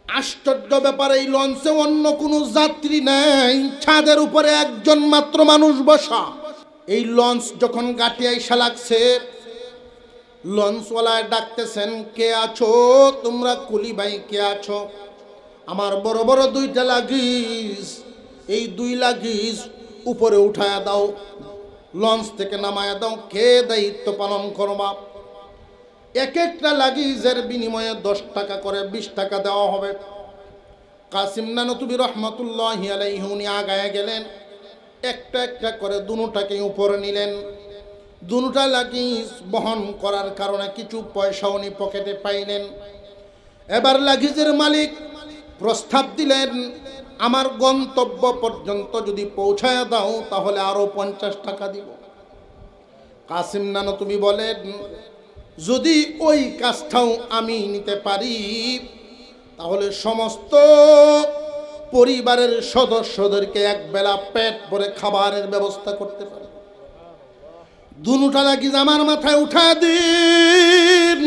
আশ্চর্য ব্যাপার, এই লঞ্চে অন্য কোনো যাত্রী নেই, ছাদের উপরে একজন মাত্র মানুষ বসা। এই লঞ্চ যখন গাটি আইসা লাগছে, লঞ্চওয়ালায় ডাকতেছেন, কে আছো তোমরা? কুলি ভাই কে আছো? আমার বড় বড় দুইটা লাগেজ, এই দুই লাগেজ উপরে উঠায়া দাও, লঞ্চ থেকে নামায়া দাও। কে দায়িত্ব পালন করবা? এক একটা লাগেজের বিনিময়ে 10 টাকা করে 20 টাকা দেওয়া হবে। কাসিম নানতুবি রহমতুল্লাহি আলাইহি উনি আগায় গেলেন, একটা একটা করে দুটাকে উপরে নিলেন। দুটা লাগেজ বহন করার কারণে কিছু পয়সা উনি পকেটে পাইলেন। এবার লাগেজের মালিক প্রস্তাব দিলেন, আমার গন্তব্য পর্যন্ত যদি পৌঁছায় দাও তাহলে আরো 50 টাকা দিব। কাসিম নানতুবি বলেন, যদি ওই কাজটাও আমি নিতে পারি তাহলে সমস্ত পরিবারের সদস্যদেরকে একবেলা পেট ভরে খাবারের ব্যবস্থা করতে পারি। দুটা লাগেজ আমার মাথায় উঠা দিন।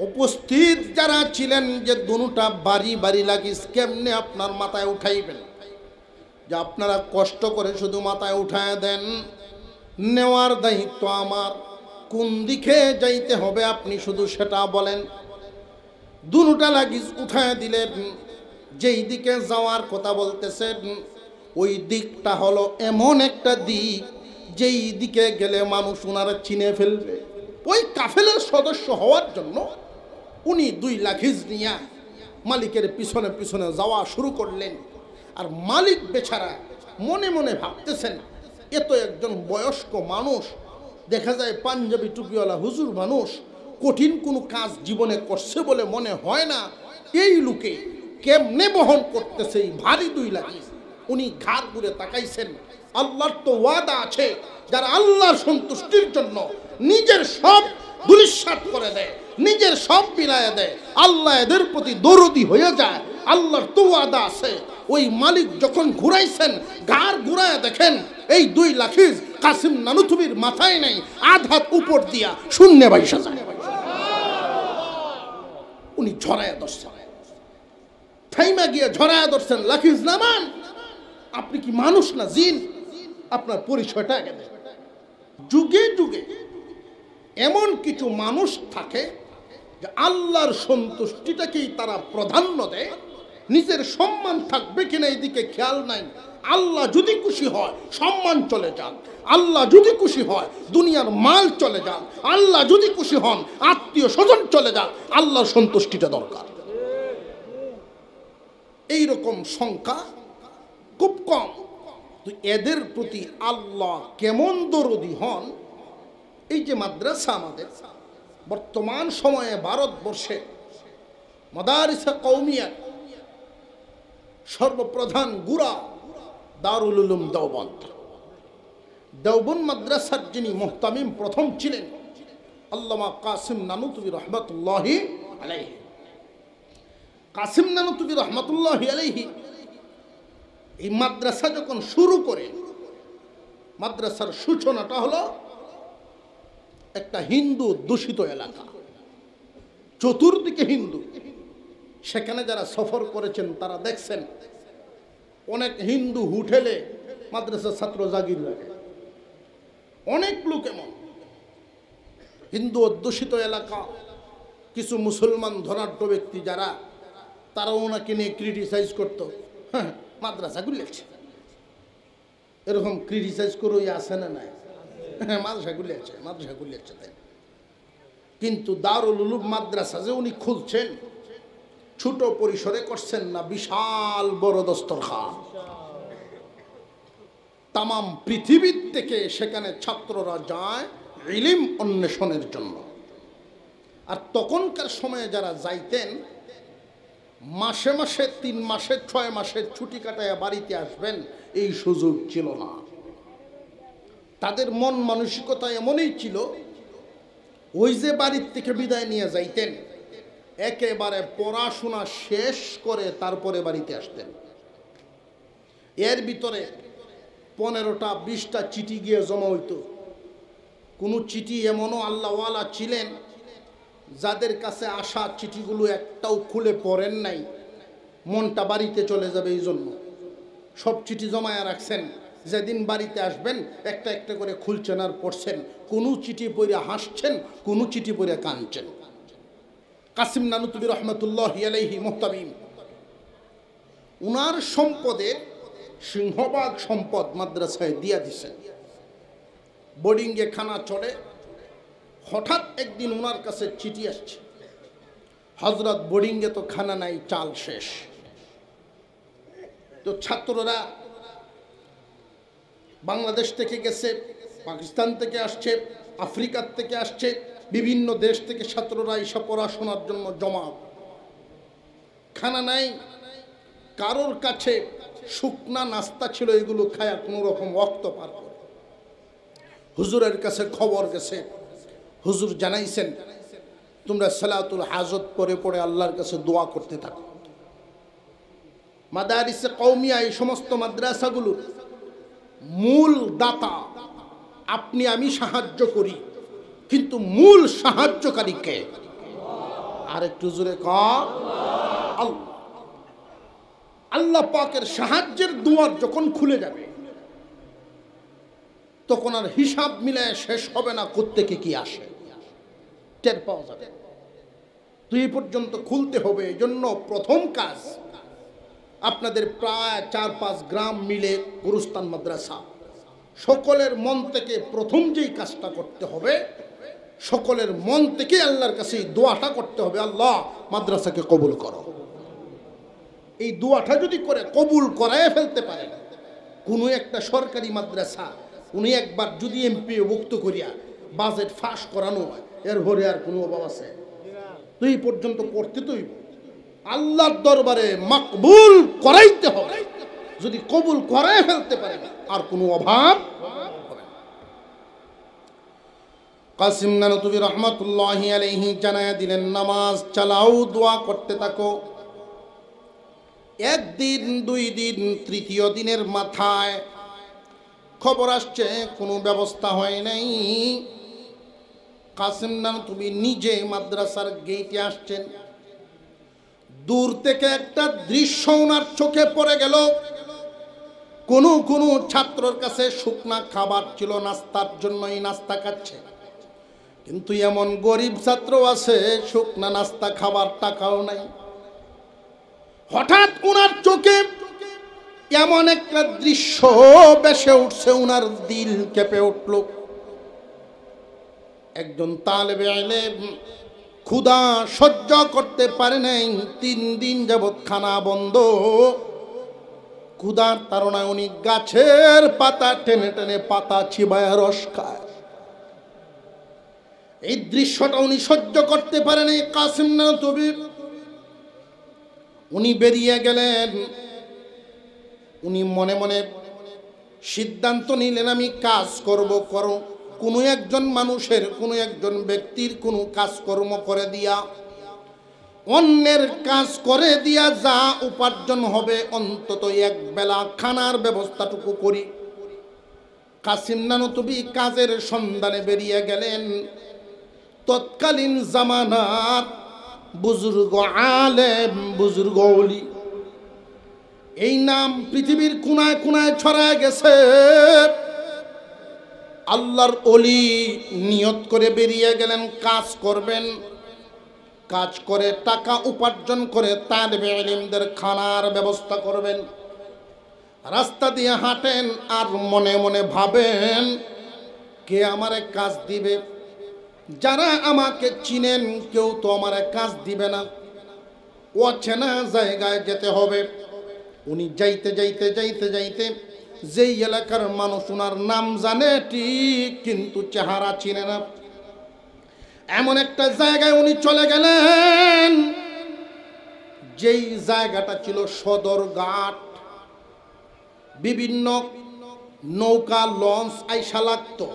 উপস্থিত যারা ছিলেন, যে দুটা বাড়ি বাড়ি লাগেজ কেমনে আপনার মাথায় উঠাইবেন? যে আপনারা কষ্ট করে শুধু মাথায় উঠায় দেন, নেওয়ার দায়িত্ব আমার। কোন দিকে যাইতে হবে আপনি শুধু সেটা বলেন। দুটা লাগেজ উঠায় দিলেন। যেই দিকে যাওয়ার কথা বলতেছেন, ওই দিকটা হলো এমন একটা দিক যেই দিকে গেলে মানুষ ওনারা চিনে ফেলবে। ওই কাফেলার সদস্য হওয়ার জন্য উনি 2 লাগেজ নিয়ে মালিকের পিছনে পিছনে যাওয়া শুরু করলেন। আর মালিক বেচারা মনে মনে ভাবতেছেন, এ তো একজন বয়স্ক মানুষ, দেখা যায় পাঞ্জাবি টুপিওয়ালা হুজুর মানুষ, কঠিন কোনো কাজ জীবনে করছে বলে মনে হয় না। এই লোকে কেমনে বহন করতেছে এই ভারী 2 লাগেজ? উনি ঘাড় ঘুরে তাকাইছেন। আল্লাহর তো ওয়াদা আছে, যারা আল্লাহর সন্তুষ্টির জন্য নিজের সব দুলিশাত করে দেয়, নিজের সব বিলায় দেয়, আল্লাহ এদের প্রতি দরদি হয়ে যায়। আল্লাহর তো ওয়াদা আছে। ওই মালিক যখন ঘুরাইছেন, ঘাড় ঘুরায় দেখেন এই 2 লাগেজ কাসিম নানুতুবির মাথায় নেই, আধ হাত উপর দিয়া শূন্য বাইসা যায়। উনি ঝরায়া ধরছেন, থাইমা গিয়ে ঝরায়া ধরছেন, লাগেজ নামান। আপনি কি মানুষ না জিন? আপনার পরিচয়টা আগে দেন। যুগে যুগে এমন কিছু মানুষ থাকে যে আল্লাহর সন্তুষ্টিটাকেই তারা প্রাধান্য দেয়, নিজের সম্মান থাকবে কিনা এদিকে খেয়াল নাই। আল্লাহ যদি খুশি হয় সম্মান চলে যান, আল্লাহ যদি খুশি হয় দুনিয়ার মাল চলে যান, আল্লাহ যদি খুশি হন আত্মীয় স্বজন চলে যান, আল্লাহর সন্তুষ্টিটা দরকার। এইরকম সংখ্যা খুব কম। তো এদের প্রতি আল্লাহ কেমন দরদি হন। এই যে মাদ্রাসা আমাদের বর্তমান সময়ে ভারতবর্ষে মাদারিসে কওমিয়া সর্বপ্রধান গুড়া দারুল উলুম দেওবন্দ। দেওবন্দ মাদ্রাসার যিনি মুহতামিম প্রথম ছিলেন আল্লামা কাসিম নানুতুবি রহমতুল্লাহি আলাইহি। কাসিম নানুতুবি রহমতুল্লাহি আলাইহি এই মাদ্রাসা যখন শুরু করেন, মাদ্রাসার সূচনাটা হলো একটা হিন্দু দূষিত এলাকা, চতুর্দিকে হিন্দু। সেখানে যারা সফর করেছেন তারা দেখছেন অনেক হিন্দু হোটেলে মাদ্রাসার ছাত্র জাগির রাখে। অনেক লোক এমন হিন্দু অধ্যুষিত এলাকা, কিছু মুসলমান ধনাঢ্য ব্যক্তি যারা, তারা ওনাকে নিয়ে ক্রিটিসাইজ করতো, হ্যাঁ মাদ্রাসা গুলিয়েছে, এরকম ক্রিটিসাইজ করে আসে না নাই? হ্যাঁ মাদ্রাসা গুলিয়েছে, মাদ্রাসা গুলিয়েছে। কিন্তু দারুল উলুম মাদ্রাসা যে উনি খুলছেন, ছোট পরিসরে করছেন না, বিশাল বড় দস্তরখান। তাম পৃথিবীর থেকে সেখানে ছাত্ররা যায় ইলম অন্বেষণের জন্য। আর তখনকার সময়ে যারা যাইতেন, মাসে মাসে 3 মাসে 6 মাসের ছুটি কাটায় বাড়িতে আসবেন, এই সুযোগ ছিল না। তাদের মন মানসিকতা এমনই ছিল, ওই যে বাড়ির থেকে বিদায় নিয়ে যাইতেন, একেবারে পড়াশোনা শেষ করে তারপরে বাড়িতে আসতেন। এর ভিতরে 15টা 20টা চিঠি গিয়ে জমা হইতো। কোনো চিঠি এমনও আল্লাহওয়ালা ছিলেন, যাদের কাছে আসা চিঠিগুলো একটাও খুলে পড়েন নাই, মনটা বাড়িতে চলে যাবে, এই জন্য সব চিঠি জমায়া রাখছেন। যেদিন বাড়িতে আসবেন একটা একটা করে খুলছেন আর পড়ছেন। কোনো চিঠি পড়ে হাসছেন, কোনো চিঠি পড়ে কাঁদছেন। কাসিম নানুতুবি রহমতুল্লাহি আলাইহি মুহতামিম, উনার সম্পদের সিংহভাগ সম্পদ মাদ্রাসায় দিয়া দিছেন। বোর্ডিংয়ে খানা চলে। হঠাৎ একদিন ওনার কাছে চিঠি আসছে, হজরত বোর্ডিংয়ে তো খানা নাই, চাল শেষ। তো ছাত্ররা বাংলাদেশ থেকে গেছে, পাকিস্তান থেকে আসছে, আফ্রিকার থেকে আসছে, বিভিন্ন দেশ থেকে ছাত্ররা এসব পড়াশোনার জন্য জমা। খানা নাই, কারোর কাছে শুকনা নাস্তা ছিল, এগুলো খায়া কোনো রকম ওয়াক্ত পার করে। হুজুরের কাছে খবর গেছে, হুজুর জানাইছেন তোমরা সালাতুল হাজত পড়ে পড়ে আল্লাহর কাছে দোয়া করতে থাকো। মাদারিসে কওমিয়া, এই সমস্ত মাদ্রাসাগুলোর মূল দাতা আপনি আমি সাহায্য করি, কিন্তু মূল সাহায্যকারী কে? আর একটু জোরে কর, আল্লাহ। আল্লাহ পাকের সাহায্যের দুয়ার যখন খুলে যাবে তখন আর হিসাব মিলায় শেষ হবে না, কোত্থেকে কি আসে টের পাওয়া যাবে। তুই পর্যন্ত খুলতে হবে। এই জন্য প্রথম কাজ আপনাদের প্রায় 4-5 গ্রাম মিলে গুরুস্তান মাদ্রাসা, সকলের মন থেকে প্রথম যেই কাজটা করতে হবে, সকলের মন থেকে আল্লাহর কাছে দোয়াটা করতে হবে, আল্লাহ মাদ্রাসাকে কবুল করো। এই দোয়াটা যদি করে কবুল করায় ফেলতে পারেন, কোনো একটা সরকারি মাদ্রাসা উনি একবার যদি এমপি ভুক্ত করিয়া বাজেট ফাঁস করানো হয়, এর ভরে আর কোনো অভাব আছে? তুই পর্যন্ত করতে তুই আল্লাহর দরবারে মকবুল করাইতে হবে। যদি কবুল করায় ফেলতে পারে আর কোনো অভাব হবে না। কাসিম নানুতুবি রহমতুল্লাহি আলাইহি জানায়া দিলেন, নামাজ চালাও, দোয়া করতে থাকো। একদিন, 2 দিন, 3য় দিনের মাথায় খবর আসছে কোনো ব্যবস্থা হয় নাই। কাসিম নানুতুবি নিজে মাদ্রাসার গেটে আসছেন। দূর থেকে একটা দৃশ্য ওনার চোখে পড়ে গেল। কোনো ছাত্রর কাছে শুকনা খাবার ছিল নাস্তার জন্যই, নাস্তা খাচ্ছে। কিন্তু এমন গরিব ছাত্র আছে শুকনা নাস্তা খাবার টাকাও নাই। হঠাৎ ওনার চোখে এমন একটা দৃশ্য ভেসে উঠছে, ওনার দিল কেঁপে উঠল। একজন তালেবে ইলম ক্ষুধা সহ্য করতে পারে নাই, 3 দিন যাবৎ খানা বন্ধ। ক্ষুধার তাড়নায় উনি গাছের পাতা টেনে টেনে পাতা চিবায় রস খায়। এই দৃশ্যটা উনি সহ্য করতে পারেন। কাসিম নানুতুবি উনি বেরিয়ে গেলেন। উনি মনে মনে সিদ্ধান্ত নিলেন, আমি কাজ করব। কোনো একজন মানুষের, কোনো একজন ব্যক্তির কোনো কাজকর্ম করে দিয়া, অন্যের কাজ করে দিয়া যা উপার্জন হবে অন্তত এক বেলা খানার ব্যবস্থাটুকু করি। কাসিম নানুতুবি কাজের সন্ধানে বেরিয়ে গেলেন। তৎকালীন জামানার বুজুর্গ আলেম, বুজুর্গ ওলি, এই নাম পৃথিবীর কোনায় কোনায় ছড়ায় গেছে। আল্লাহর ওলি নিয়ত করে বেরিয়ে গেলেন, কাজ করবেন। কাজ করে টাকা উপার্জন করে তালেবে ইলমদের খানার ব্যবস্থা করবেন। রাস্তা দিয়ে হাঁটেন আর মনে মনে ভাবেন, কে আমারে কাজ দিবে? যারা আমাকে চিনেন কেউ তো আমারে কাজ দিবে না। অচেনা জায়গায় যেতে হবে। উনি যাইতে যাইতে যাইতে যাইতে যেই এলাকার মানুষ ওনার নাম জানে ঠিক, কিন্তু চেহারা চিনে না, এমন একটা জায়গায় উনি চলে গেলেন, যেই জায়গাটা ছিল সদরঘাট। বিভিন্ন নৌকা, লঞ্চ আইসা লাগতো।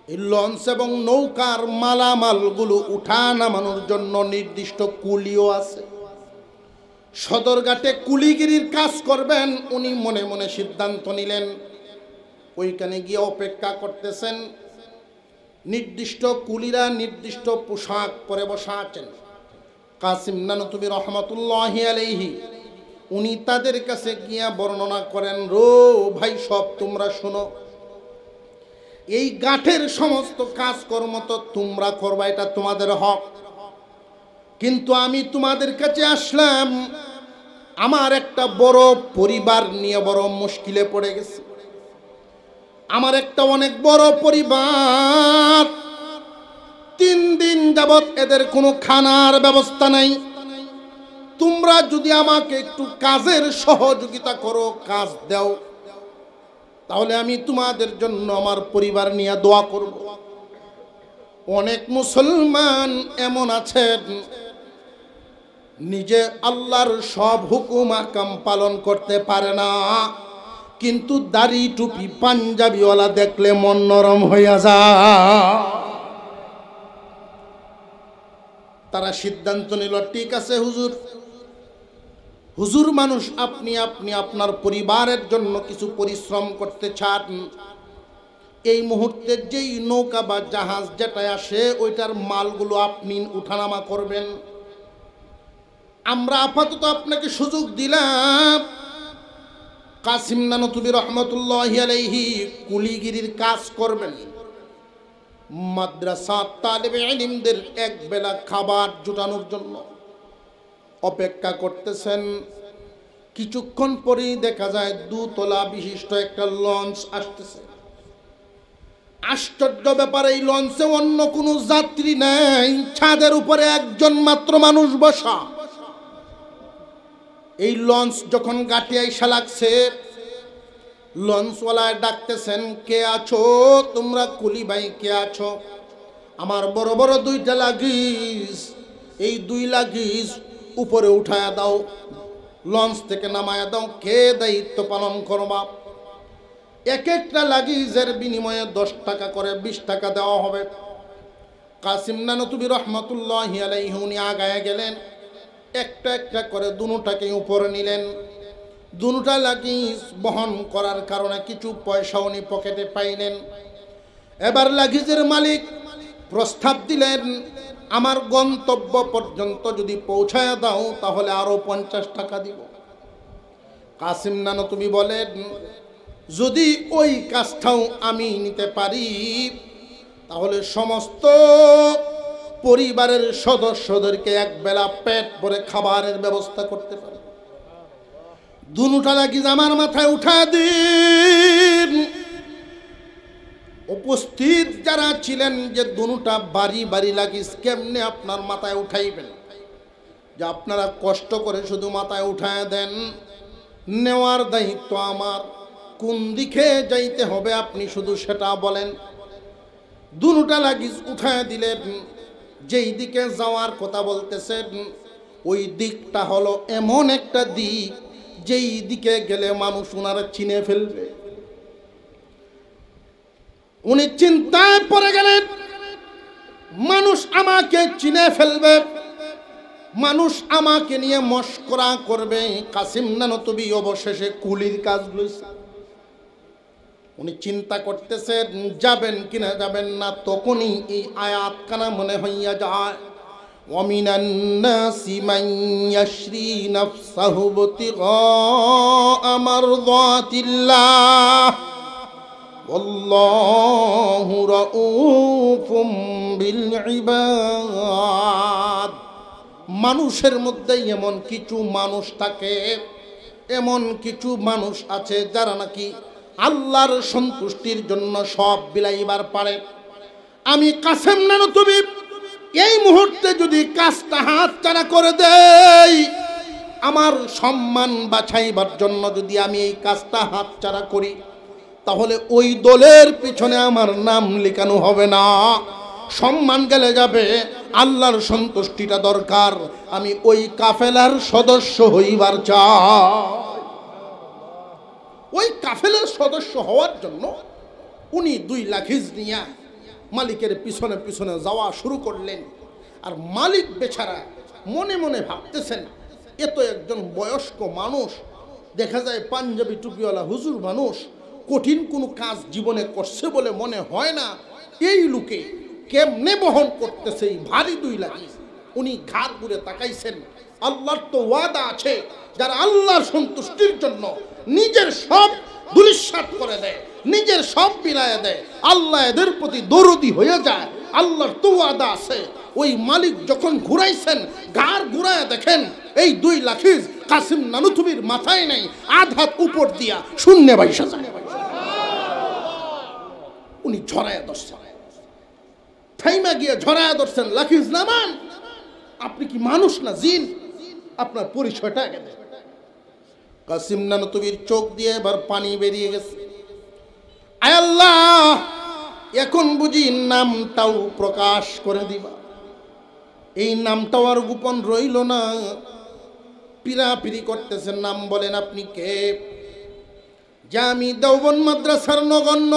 এই লঞ্চ এবং নৌকার মালামালগুলো উঠা নামানোর জন্য নির্দিষ্ট কুলিও আছে। সদরঘাটে কুলিগিরির কাজ করবেন। উনি মনে মনে সিদ্ধান্ত নিলেন, ওইখানে গিয়ে অপেক্ষা করতেছেন। নির্দিষ্ট কুলিরা নির্দিষ্ট পোশাক পরে বসা আছেন। কাসিম নানতুবি রহমতুল্লাহি আলাইহি উনি তাদের কাছে গিয়া বর্ণনা করেন, ভাই সব তোমরা শোনো, এই গাঠের সমস্ত কাজকর্ম তো তোমরা করবা, এটা তোমাদের হক, কিন্তু আমি তোমাদের কাছে আসলাম, আমার একটা বড় পরিবার নিয়ে বড় মুশকিলে পড়ে গেছে। আমার একটা অনেক বড় পরিবার, 3 দিন যাবৎ এদের কোনো খানার ব্যবস্থা নাই। তোমরা যদি আমাকে একটু কাজের সহযোগিতা করো, কাজ দাও, তাহলে আমি তোমাদের জন্য আমার পরিবার নিয়ে দোয়া করব। অনেক মুসলমান এমন আছেন নিজে আল্লাহর সব হুকুম আহকাম পালন করতে পারে না, কিন্তু দাড়ি টুপি পাঞ্জাবিওয়ালা দেখলে মন নরম হইয়া যায়। তারা সিদ্ধান্ত নিল, ঠিক আছে হুজুর মানুষ, আপনি আপনার পরিবারের জন্য কিছু পরিশ্রম করতে চান, এই মুহূর্তে যেই নৌকা বা জাহাজ যেটা আসে ওইটার মালগুলো আপনি উঠানামা করবেন। আমরা আপাতত আপনাকে সুযোগ দিলাম, কাসিম নানতুবি রহমতুল্লাহি আলাইহি কুলিগিরির কাজ করবেন, মাদ্রাসা তালেবে ইলমদের এক বেলা খাবার জোটানোর জন্য অপেক্ষা করতেছেন। কিছুক্ষণ পরেই দেখা যায় 2 তলা বিশিষ্ট একটা লঞ্চ আসতেছে। আশ্চর্য ব্যাপার, এই লঞ্চে অন্য কোনো যাত্রী নাই, ছাদের উপরে একজন মাত্র মানুষ বসা। এই লঞ্চ যখন ঘাটে আইসা লাগছে, লঞ্চওয়ালায় ডাকতেছেন, কে আছো তোমরা? কুলি ভাই কে আছো? আমার বড় বড় 2টা লাগেজ, এই 2 লাগেজ উপরে উঠায়া দাও, লঞ্চ থেকে নামায়া দাও, কে দায়িত্ব পালন করবা? এক একটা লাগেজের বিনিময়ে 10 টাকা করে 20 টাকা দেওয়া হবে। কাসিম নানতুবি রহমতুল্লাহি আলাইহি উনি আগায় গেলেন, একটা একটা করে দুটাকে উপরে নিলেন। 2টা লাগেজ বহন করার কারণে কিছু পয়সা উনি পকেটে পাইলেন। এবার লাগেজের মালিক প্রস্তাব দিলেন, আমার গন্তব্য পর্যন্ত যদি পৌঁছায় দাও তাহলে আরো 50 টাকা দিব। কাসিম নানতুবি বলেন, যদি ওই কাজটাও আমি নিতে পারি তাহলে সমস্ত পরিবারের সদস্যদেরকে এক বেলা পেট ভরে খাবারের ব্যবস্থা করতে পারি। 2টা লাগেজ আমার মাথায় উঠা দিন। উপস্থিত যারা ছিলেন, যে 2টা বাড়ি লাগেজ কেমনে আপনার মাথায় উঠাইবেন, যে আপনারা কষ্ট করে শুধু মাথায় উঠায় দেন, নেওয়ার দায়িত্ব আমার, কোন দিকে যাইতে হবে আপনি শুধু সেটা বলেন। 2টা লাগেজ উঠায় দিলেন। যেই দিকে যাওয়ার কথা বলতেছেন ওই দিকটা হলো এমন একটা দিক যেই দিকে গেলে মানুষ ওনারা চিনে ফেলবে। উনি চিন্তায় পড়ে গেলেন, মানুষ আমাকে চিনে ফেলবে, মানুষ আমাকে নিয়ে মশকরা করবে। কাসিম নানতুবি অবশেষে কুলির কাজ লইছে। উনি চিন্তা করতেছেন যাবেন কিনা যাবেন না, তখনই এই আয়াত কানা মনে হইয়া যায়, ওয়ামিনান নাসি মান ইয়াশরি নাফসাহু ইবতিগা মারদাতিল্লাহ ওয়াল্লাহু রাউফুম বিল ইবাদ। মানুষের মধ্যে এমন কিছু মানুষ থাকে, এমন কিছু মানুষ আছে যারা নাকি আল্লাহর সন্তুষ্টির জন্য সব বিলাইবার পারে। আমি কাসেম নানতুবি এই মুহূর্তে যদি কাজটা হাতছাড়া করে দেই, আমার সম্মান বাঁচাইবার জন্য যদি আমি এই কাজটা হাতছাড়া করি, তাহলে ওই দলের পিছনে আমার নাম লেখানো হবে না, সম্মান গেলে যাবে, আল্লাহর সন্তুষ্টিটা দরকার। আমি ওই কাফেলার সদস্য হইবার চাই। ওই কাফেলার সদস্য হওয়ার জন্য উনি 2 লাগেজ নিয়ে মালিকের পিছনে পিছনে যাওয়া শুরু করলেন। আর মালিক বেচারা মনে মনে ভাবতেছেন, এ তো একজন বয়স্ক মানুষ, দেখা যায় পাঞ্জাবি টুপিওয়ালা হুজুর মানুষ, কঠিন কোনো কাজ জীবনে করছে বলে মনে হয় না, এই লোকে কেমনে বহন করতেছে এই ভারী 2 লাখ। উনি ঘাড় ঘুরে তাকাইছেন, আল্লাহর তো ওয়াদা আছে যারা আল্লাহর সন্তুষ্টির জন্য নিজের সব দুলিশাত করে দেয়, নিজের সব বিলায় দেয়, আল্লাহ এদের প্রতি দরদি হয়ে যায়। আল্লাহর তো ওয়াদা আছে। ওই মালিক যখন ঘুরাইছেন, ঘাড় ঘুরায় দেখেন এই 2 লাখিজ কাসিম নানুতুবির মাথায় নেই, আধ হাত উপর দিয়া শূন্য বাইসা যায়। উনি ঝরায়া ধরছেন, থাইমা গিয়ে ঝরায়া ধরছেন, লাখিজ নামান, আপনি কি মানুষ না জিন? আপনার পরিচয়টা আগে দেন। কাসিম নানুতুবির চোখ দিয়ে এবার পানি বেরিয়ে গেছে। আয় আল্লাহ, এখন বুঝি নামটাও প্রকাশ করে দিবা। এই নামটাও আর গোপন রইল না। পিরাপিরি করতেছেন, নাম বলেন আপনি কে? যে আমি দেওবন্দ মাদ্রাসার নগণ্য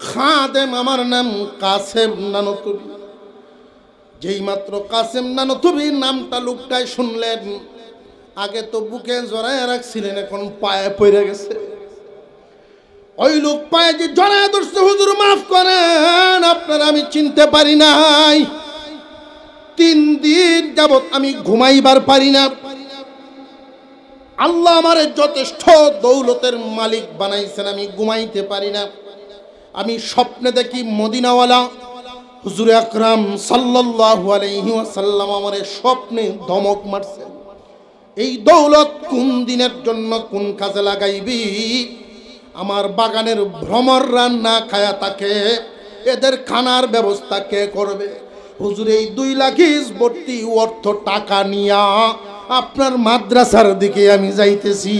খাদেম, আমার নাম কাসেম নানুতুবি। যেই মাত্র কাসেম নানুতুবির নামটা লোকটাই শুনলেন, আগে তো বুকে জড়ায় রাখছিলেন, এখন পায়ে পড়ে গেছে। ওই লোক পায়ে যে জড়ায় ধরছে, হুজুর মাফ করেন, আপনারা আমি চিনতে পারি নাই। 3 দিন যাবত আমি ঘুমাইবার পারি না। আল্লাহ আমারে যথেষ্ট দৌলতের মালিক বানাইছেন, আমি ঘুমাইতে পারি না। আমি স্বপ্নে দেখি মদিনাওয়ালা হুজুর আকরাম সাল্লাল্লাহু আলাইহি ওয়াসাল্লাম আমারে স্বপ্নে ধমক মারছে, এই দৌলত কোন দিনের জন্য কোন কাজে লাগাইবি? আমার বাগানের ভ্রমররা না খায়া থাকে, এদের খানার ব্যবস্থা কে করবে? হুজুর এই 2 লাখিজ ভর্তি অর্থ টাকা নিয়া আপনার মাদ্রাসার দিকে আমি যাইতেছি,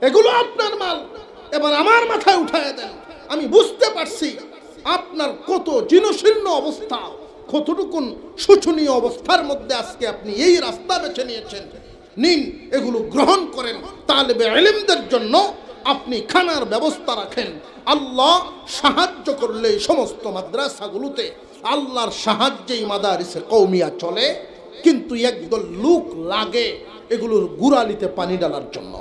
এগুলো আপনার মাল, এবার আমার মাথায় উঠায় দেন। আমি বুঝতে পারছি আপনার কত জীর্ণশীর্ণ অবস্থা, কতটুকুন শোচনীয় অবস্থার মধ্যে আজকে আপনি এই রাস্তা বেছে নিয়েছেন। নিন, এগুলো গ্রহণ করেন। তালেবে ইলমদের জন্য আপনি খানার ব্যবস্থা রাখেন। আল্লাহ সাহায্য করলে এই সমস্ত মাদ্রাসাগুলোতে আল্লাহর সাহায্যেই মাদারিসে কওমিয়া চলে, কিন্তু একদল লোক লাগে এগুলোর গুড়ালিতে পানি ডালার জন্য।